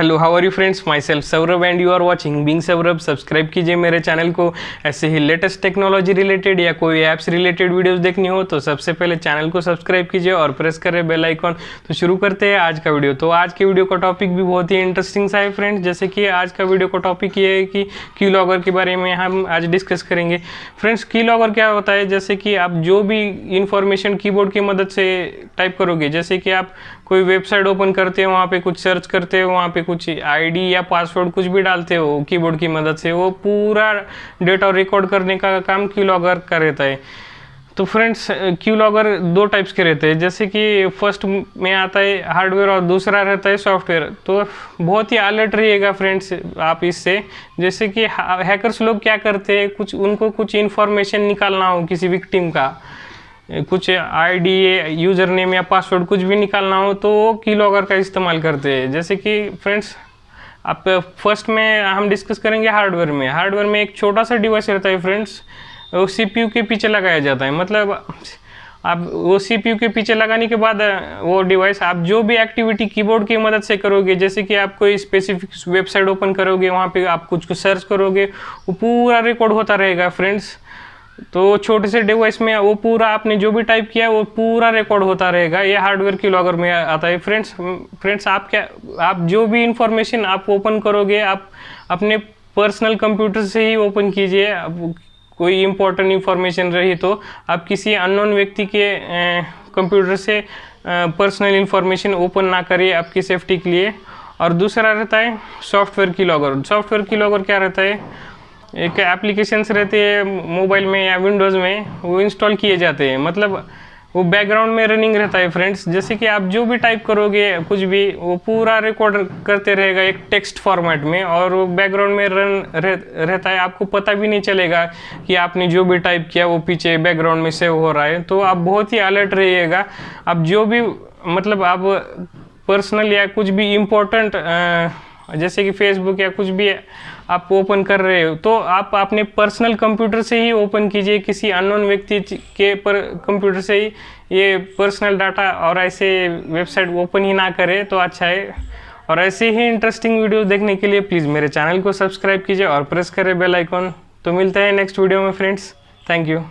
Hello, how are you friends? Myself Saurabh and you are watching being Saurabh. Subscribe कीजिए मेरे channel को। ऐसे ही latest technology related या कोई ऐप्स रिलेटेड वीडियोस देखनी हो तो सबसे पहले चैनल को सब्सक्राइब कीजिए और प्रेस करें बेल आइकॉन। तो शुरू करते हैं आज का वीडियो। तो आज के वीडियो का टॉपिक भी बहुत ही इंटरेस्टिंग सा है फ्रेंड्स। जैसे कि आज का वीडियो का टॉपिक ये है कि कीलॉगर के बारे में हम आज डिस्कस करेंगे। फ्रेंड्स, कीलॉगर क्या होता है? जैसे कि आप जो भी इंफॉर्मेशन कीबोर्ड की मदद से टाइप करोगे, जैसे कि आप कोई वेबसाइट ओपन करते हो, वहाँ पे कुछ सर्च करते हो, वहाँ पे कुछ आईडी या पासवर्ड कुछ भी डालते हो कीबोर्ड की मदद से, वो पूरा डेटा रिकॉर्ड करने का काम कीलॉगर का रहता है। तो फ्रेंड्स, कीलॉगर दो टाइप्स के रहते हैं। जैसे कि फर्स्ट में आता है हार्डवेयर और दूसरा रहता है सॉफ्टवेयर। तो बहुत ही अलर्ट रहिएगा फ्रेंड्स आप इससे। जैसे कि हैकर्स लोग क्या करते हैं, उनको कुछ इन्फॉर्मेशन निकालना हो किसी विक्टिम का, कुछ आईडी, यूज़र नेम या पासवर्ड कुछ भी निकालना हो तो वो कीलॉगर का इस्तेमाल करते हैं। जैसे कि फ्रेंड्स, आप फर्स्ट में हम डिस्कस करेंगे हार्डवेयर में एक छोटा सा डिवाइस रहता है फ्रेंड्स, वो सीपीयू के पीछे लगाया जाता है। मतलब आप वो सीपीयू के पीछे लगाने के बाद वो डिवाइस आप जो भी एक्टिविटी कीबोर्ड की मदद से करोगे, जैसे कि आप कोई स्पेसिफिक वेबसाइट ओपन करोगे, वहाँ पे आप कुछ सर्च करोगे, वो पूरा रिकॉर्ड होता रहेगा फ्रेंड्स। तो छोटे से डिवाइस में वो पूरा आपने जो भी टाइप किया वो पूरा रिकॉर्ड होता रहेगा। ये हार्डवेयर कीलॉगर में आता है फ्रेंड्स। आप जो भी इंफॉर्मेशन आप ओपन करोगे, आप अपने पर्सनल कंप्यूटर से ही ओपन कीजिए। अब कोई इंपॉर्टेंट इंफॉर्मेशन रही तो आप किसी अननोन व्यक्ति के कंप्यूटर से पर्सनल इंफॉर्मेशन ओपन ना करिए आपकी सेफ्टी के लिए। और दूसरा रहता है सॉफ्टवेयर कीलॉगर क्या रहता है? एक एप्लीकेशंस रहते हैं मोबाइल में या विंडोज़ में, वो इंस्टॉल किए जाते हैं। मतलब वो बैकग्राउंड में रनिंग रहता है फ्रेंड्स। जैसे कि आप जो भी टाइप करोगे कुछ भी, वो पूरा रिकॉर्ड करते रहेगा एक टेक्स्ट फॉर्मेट में, और वो बैकग्राउंड में रहता है। आपको पता भी नहीं चलेगा कि आपने जो भी टाइप किया वो पीछे बैकग्राउंड में सेव हो रहा है। तो आप बहुत ही अलर्ट रहिएगा। आप जो भी मतलब आप पर्सनल या कुछ भी इम्पोर्टेंट जैसे कि फेसबुक या कुछ भी आप ओपन कर रहे हो तो आप अपने पर्सनल कंप्यूटर से ही ओपन कीजिए, किसी अननोन व्यक्ति के कंप्यूटर से ही ये पर्सनल डाटा और ऐसे वेबसाइट ओपन ही ना करें तो अच्छा है। और ऐसे ही इंटरेस्टिंग वीडियो देखने के लिए प्लीज़ मेरे चैनल को सब्सक्राइब कीजिए और प्रेस करें बेल आइकॉन। तो मिलते हैं नेक्स्ट वीडियो में फ्रेंड्स। Thank you.